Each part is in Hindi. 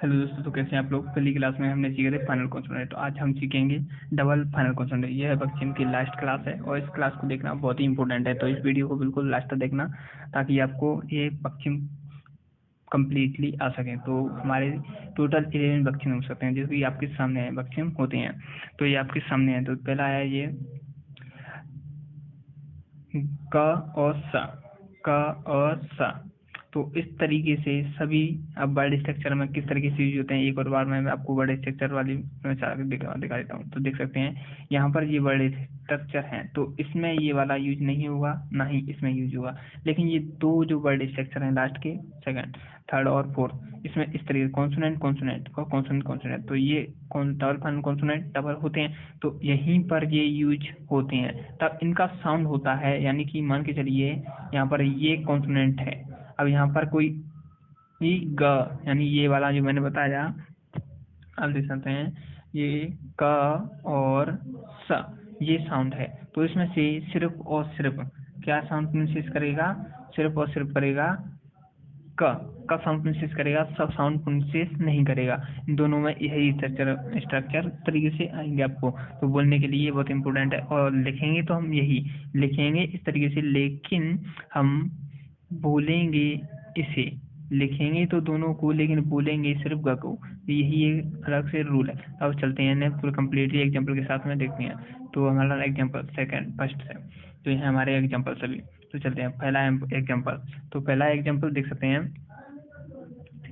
हेलो दोस्तों, तो कैसे हैं आप लोग। पहली क्लास में हमने सीखे थे फाइनल कॉन्सोनेंट, तो आज हम सीखेंगे डबल फाइनल कॉन्सोनेंट। यह बच्चन की लास्ट क्लास है और इस क्लास को देखना बहुत ही इंपॉर्टेंट है, तो इस वीडियो को बिल्कुल लास्ट तक देखना ताकि आपको ये बच्चन कम्प्लीटली आ सकें। तो हमारे टोटल 11 बच्चन हो सकते हैं जो कि आपके सामने हैं, बच्चन होते हैं। तो ये आपके सामने है। तो पहला है ये क और स, क और स। तो इस तरीके से सभी अब वर्ड स्ट्रक्चर में किस तरीके से यूज होते हैं, एक और बार मैं आपको वर्ड स्ट्रक्चर वाली दिखा देता हूँ। तो देख सकते हैं यहाँ पर ये वर्ड स्ट्रक्चर हैं, तो इसमें ये वाला यूज नहीं होगा, ना ही इसमें यूज होगा। लेकिन ये दो जो वर्ड स्ट्रक्चर हैं लास्ट के, सेकंड, थर्ड और फोर्थ, इसमें इस तरीके कॉन्सोनेंट कॉन्सोनेंट और कॉन्सोनेंट कॉन्सोनेंट, तो ये डबल फाइनल कॉन्सोनेंट डबल होते हैं। तो यहीं पर ये यूज होते हैं, तब इनका साउंड होता है। यानी कि मान के चलिए यहाँ पर ये कॉन्सोनेंट है, अब यहाँ पर कोई ई ग, यानी ये वाला जो मैंने बताया, आप देख सकते हैं ये क और स, ये साउंड है। तो इसमें से सिर्फ और सिर्फ क्या साउंड प्रोनाउंस करेगा, सिर्फ और सिर्फ करेगा का साउंड प्रोनाउंस करेगा, सब साउंड प्रोनाउंस नहीं करेगा। इन दोनों में यही स्ट्रक्चर तरीके से आएंगे आपको। तो बोलने के लिए बहुत इंपॉर्टेंट है, और लिखेंगे तो हम यही लिखेंगे इस तरीके से, लेकिन हम बोलेंगे इसे, लिखेंगे तो दोनों को लेकिन बोलेंगे सिर्फ ग को। यही एक अलग से रूल है। अब चलते हैं पूरा कम्प्लीटली एग्जाम्पल के साथ में देखते हैं। तो हमारा एग्जाम्पल सेकंड फर्स्ट है, तो ये हमारे एग्जाम्पल सभी। तो चलते हैं पहला एग्जाम्पल। तो पहला एग्जाम्पल देख सकते हैं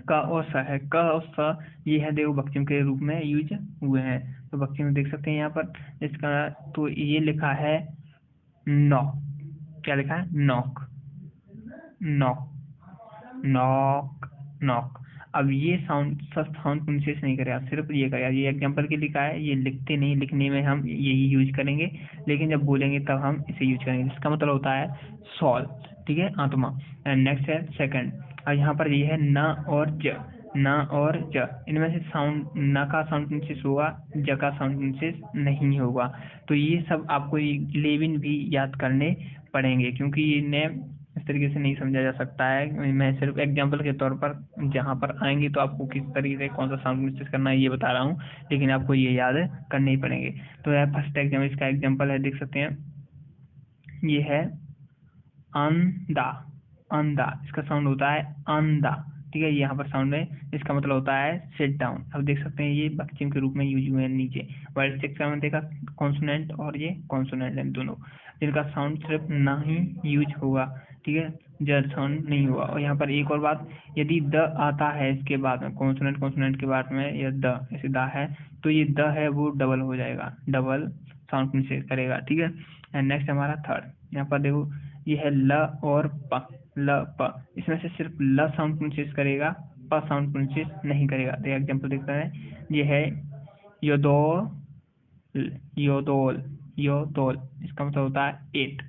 क और स है। क और स ये है देखो बक्चिम के रूप में यूज हुए हैं। तो बक्चिम में देख सकते हैं यहाँ पर इसका, तो ये लिखा है नॉक। क्या लिखा है? Knock, knock, knock, knock. अब ये साउंड प्रोनाउंस नहीं करेगा, सिर्फ ये करेगा। ये एग्जांपल के लिखा है, ये लिखते नहीं, लिखने में हम यही यूज करेंगे, लेकिन जब बोलेंगे तब हम इसे यूज करेंगे। इसका मतलब होता है सॉल, ठीक है, आत्मा। नेक्स्ट है सेकंड। और यहाँ पर ये है न और ज, न और ज, इनमें से साउंड न का साउंड प्रोनाउंस होगा, ज का साउंड प्रोनाउंस नहीं होगा। तो ये सब आपको 11 भी याद करने पड़ेंगे, क्योंकि इन्हें इस तरीके से नहीं समझा जा सकता है। मैं सिर्फ एग्जांपल के तौर पर जहाँ पर आएंगे तो आपको किस तरीके से कौन सा साउंड मिस्टेक करना है ये बता रहा हूँ, लेकिन आपको ये याद करने ही पड़ेंगे। तो यह फर्स्ट एग्जाम्पल, इसका एग्जांपल है, देख सकते हैं ये है अंधा, अंधा, इसका साउंड होता है अंधा, ठीक है। यहाँ पर साउंड है, इसका मतलब होता है सिट डाउन। अब देख सकते हैं ये बक्चिम के रूप में यूज हुए हैं नीचे। वर्ड स्ट्रक्चर में देखा कॉन्सोनेंट और ये कॉन्सोनेंट है दोनों, जिनका साउंड सिर्फ ना ही यूज होगा, ठीक है, जड़ साउंड नहीं हुआ। और यहाँ पर एक और बात, यदि द आता है इसके बाद में, कॉन्सोनेंट कॉन्सोनेंट के बाद में या द ऐसे द है, तो ये द है वो डबल हो जाएगा, डबल साउंड प्रोनाउंस करेगा, ठीक है। एंड नेक्स्ट हमारा थर्ड, यहाँ पर देखो ये है ल और प, ल प, इसमें से सिर्फ ल साउंड प्रोनाउंस करेगा, प साउंड प्रोनाउंस नहीं करेगा। तो एग्जांपल देखते हैं, ये है योदोल, योदोल, योदोल, इसका मतलब होता है एट,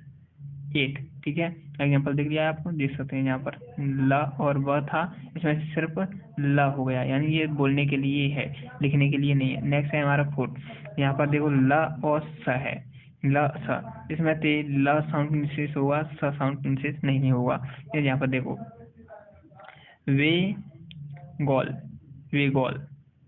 एट, ठीक है। एग्जांपल दिख लिया है आपको, देख सकते हैं यहाँ पर ल और व था, इसमें से सिर्फ ल हो गया, यानी ये बोलने के लिए है, लिखने के लिए नहीं है। नेक्स्ट है हमारा फोर्थ, यहाँ पर देखो ल और स है, ल स, इसमें से ल साउंड प्रोनाउंस होगा, स साउंड प्रोनाउंस नहीं होगा। ये यहाँ पर देखो वे गोल, वे गोल,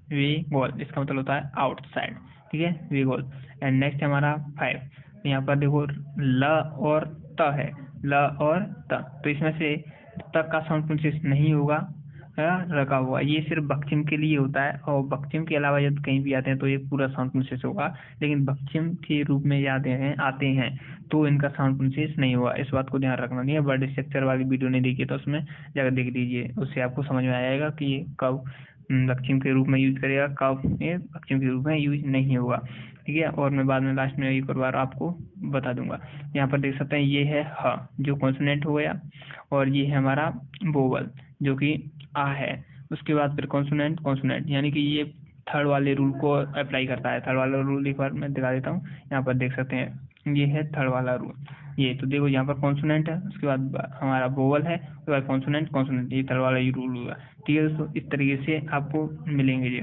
वे गोल, इसका मतलब होता है आउटसाइड, ठीक है, वे गोल। एंड नेक्स्ट हमारा 5, यहाँ पर देखो ल और त है, ल और त, तो इसमें से त का साउंड प्रोनाउंस नहीं होगा, रखा हुआ, ये सिर्फ बक्चिम के लिए होता है। और बक्चिम के अलावा जब कहीं भी आते हैं तो ये पूरा साउंड प्रोनाउंस होगा, लेकिन बक्चिम के रूप में आते हैं तो इनका साउंड प्रोनाउंस नहीं हुआ। इस बात को ध्यान रखना। नहीं है, वर्ड स्ट्रक्चर वाली वीडियो नहीं देखी तो उसमें जाकर देख लीजिए, उससे आपको समझ में आएगा कि ये कब बक्चिम के रूप में यूज करेगा, कब ये बक्चिम के रूप में यूज नहीं होगा, ठीक है। और मैं बाद में लास्ट में एक और बार आपको बता दूंगा। यहाँ पर देख सकते हैं ये है ह, जो कॉन्सोनेंट हो गया, और ये है हमारा वोवल जो कि आ है। उसके बाद फिर कॉन्सोनेंट, कॉन्सोनेंट, यानी कि ये थर्ड वाले रूल को अप्लाई करता है। थर्ड वाला रूल एक बार मैं दिखा देता हूँ, यहाँ पर देख सकते हैं ये है थर्ड वाला रूल। ये तो देखो यहाँ पर कॉन्सोनेंट है, उसके बाद हमारा वोवल है, उसके बाद कॉन्सोनेंट, कॉन्सोनेंट, ये थर्ड वाला ये रूल हुआ, ठीक है दोस्तों। इस तरीके से आपको मिलेंगे ये।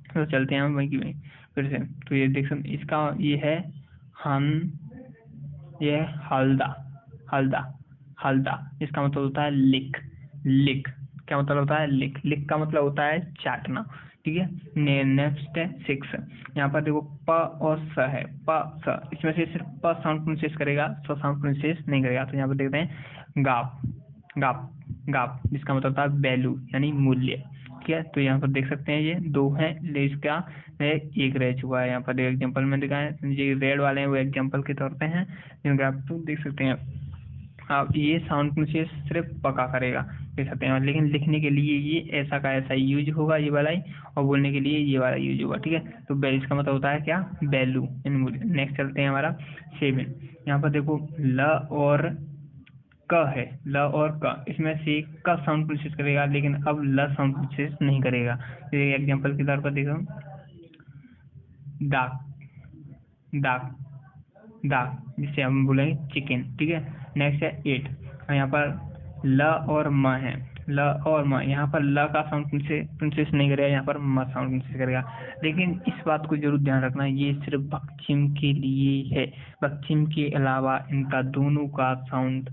तो चलते हैं हम वहीं की वहीं फिर से। तो ये देख सकते, इसका ये है हम, ये है हल्दा, हल्दा, हल्दा, इसका मतलब होता है लिक, लिक, क्या मतलब होता है? लिख। लिख का मतलब होता है चाटना, ठीक है। नेक्स्ट है 6। यहाँ पर देखो प और स है, प स, इसमें से सिर्फ प साउंड प्रोनाउंसिएट करेगा, स साउंड प्रोनाउंसिएट नहीं करेगा। तो यहाँ पर देखते हैं गाप, गाप, गाप, जिसका मतलब होता है वैल्यू यानी मूल्य, ठीक है। तो यहाँ पर देख सकते हैं ये 2 है, इसका एक रह चुका है। यहाँ पर एग्जाम्पल में दिखाया है, ये रेड वाले हैं वो एग्जाम्पल के तौर पे हैं, जिनका आप तो देख सकते हैं। आप ये साउंड प्रोनाउंसिएट सिर्फ पका करेगा, देख सकते हैं, लेकिन लिखने के लिए ये ऐसा का ऐसा यूज होगा ये वाला ही, और बोलने के लिए ये वाला यूज होगा, ठीक है। तो वैल्यू इसका मतलब होता है क्या? वैल्यू यानी मूल्य। नेक्स्ट चलते हैं हमारा 7। यहाँ पर देखो ल और क है, ल और क, इसमें से क साउंड प्रोनाउंसिएट करेगा, लेकिन अब ल साउंड प्रोनाउंसिएट नहीं करेगा। तो एग्जाम्पल के तौर पर देखो दाक, दाक, दाक, जिससे हम बोलेंगे चिकन, ठीक है। नेक्स्ट है 8, और यहाँ पर ल और म है, ल और म, यहाँ पर ल का साउंड प्रोनाउंसिएट नहीं करेगा, यहाँ पर म साउंड प्रोनाउंसिएट करेगा। लेकिन इस बात को जरूर ध्यान रखना, ये सिर्फ बक्चिम के लिए है, बक्चिम के अलावा इनका दोनों का साउंड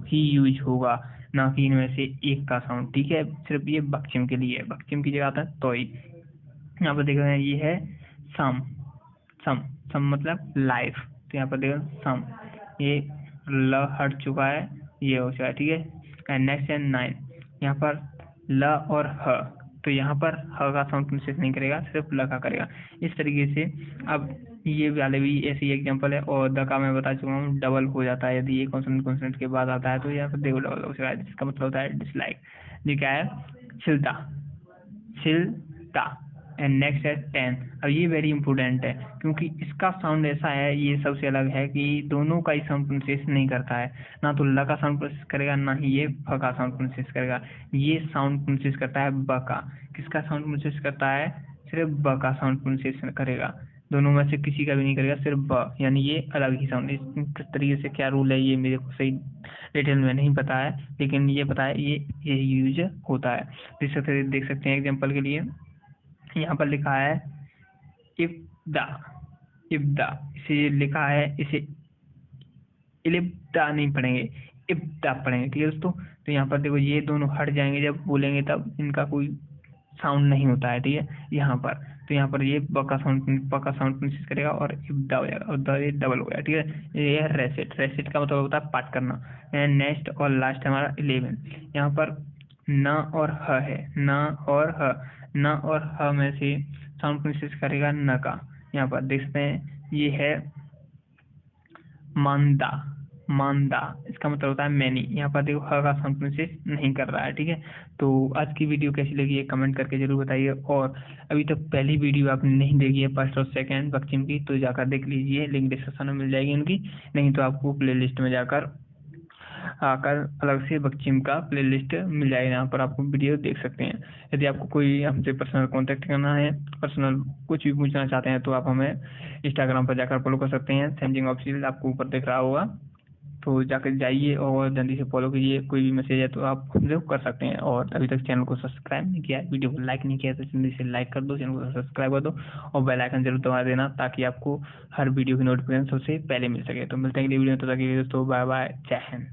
ही यूज होगा, ना कि इनमें से एक का साउंड, ठीक है। सिर्फ ये बक्चिम के लिए है, बक्चिम की जगह आता है तोई। यहाँ पर देख रहे हैं ये है सम, सम, सम मतलब लाइफ। तो यहाँ पर देखो सम, ये ल हट चुका है, ये हो चुका है, ठीक है। एंड नेक्स्ट है 9, यहाँ पर ल और ह, तो यहाँ पर ह का साउंड प्रोनाउंसिएट नहीं करेगा, सिर्फ ल का करेगा। इस तरीके से अब ये वाले भी ऐसे ही एग्जांपल है। और द का मैं बता चुका हूँ डबल हो जाता है यदि ये कॉन्सोनेंट कॉन्सोनेंट के बाद आता है, तो यहाँ पर देखो डबल हो चुका है, जिसका मतलब होता है डिसलाइक। ये क्या है? छिलता, छिलता। एंड नेक्स्ट है 10। अब ये वेरी इंपॉर्टेंट है, क्योंकि इसका साउंड ऐसा है, ये सबसे अलग है कि दोनों का ही साउंड प्रोनाउंसिएट नहीं करता है, ना तो ल का साउंड प्रोनाउंसिएट करेगा, ना ही ये फ का साउंड प्रोनाउंसिएट करेगा। ये साउंड प्रोनाउंसिएट करता है ब का। किसका साउंड प्रोनाउंसिएट करता है? सिर्फ ब का साउंड प्रोनाउंसिएट करेगा, दोनों में से किसी का भी नहीं करेगा, सिर्फ ब, यानी ये अलग ही साउंड। किस तरीके से क्या रूल है ये मेरे को सही डिटेल में नहीं पता है, लेकिन ये पता है ये यूज होता है। देख सकते हैं एग्जाम्पल के लिए यहाँ पर लिखा है इब्दा, इब्दा, इसे लिखा है, इसे इलिब्दा नहीं पढ़ेंगे, इब्दा पढ़ेंगे, ठीक है दोस्तों। तो यहाँ पर देखो ये दोनों हट जाएंगे, जब बोलेंगे तब इनका कोई साउंड नहीं होता है, ठीक है। यहाँ पर तो यहाँ पर ये ब का साउंड प्रोनाउंसिएट करेगा और इब्दा हो जाएगा, और द ये डबल हो गया, ठीक है। ये है रेसिट, रेसिट का मतलब होता है पाठ करना। नेक्स्ट और लास्ट हमारा 11। यहाँ पर न और ह है, न और ह, न और ह में से साउंड प्रोनाउंसिएट करेगा न का। यहाँ पर देखते हैं ये है मांदा, मांदा, इसका मतलब होता है मैनी। यहाँ पर देखो ह का साउंड प्रोनाउंसिएट नहीं कर रहा है, ठीक है। तो आज की वीडियो कैसी लगी है कमेंट करके जरूर बताइए। और अभी तक पहली वीडियो आपने नहीं देखी है फर्स्ट और सेकंड बक्चिम की, तो जाकर देख लीजिए, लिंक डिस्क्रिप्शन में मिल जाएगी उनकी। नहीं तो आपको प्लेलिस्ट में जाकर आकर अलग से बक्चिम का प्लेलिस्ट मिल जाएगा, यहाँ पर आपको वीडियो देख सकते हैं। यदि आपको कोई हमसे पर्सनल कांटेक्ट करना है, पर्सनल कुछ भी पूछना चाहते हैं, तो आप हमें इंस्टाग्राम पर जाकर फॉलो कर सकते हैं, सैमजिंग ऑफिशियल आपको ऊपर दिख रहा होगा, तो जाकर जाइए और जल्दी से फॉलो कीजिए। कोई भी मैसेज है तो आप हमसे कर सकते हैं। और अभी तक चैनल को सब्सक्राइब नहीं किया है, वीडियो को लाइक नहीं किया, तो जल्दी से लाइक कर दो, चैनल को सब्सक्राइब कर दो और बेल आइकन जरूर दबा देना, ताकि आपको हर वीडियो की नोटिफिकेशन सबसे पहले मिल सके। तो मिलते हैं अगली वीडियो में, तो दोस्तों बाय बाय, जय हिंद।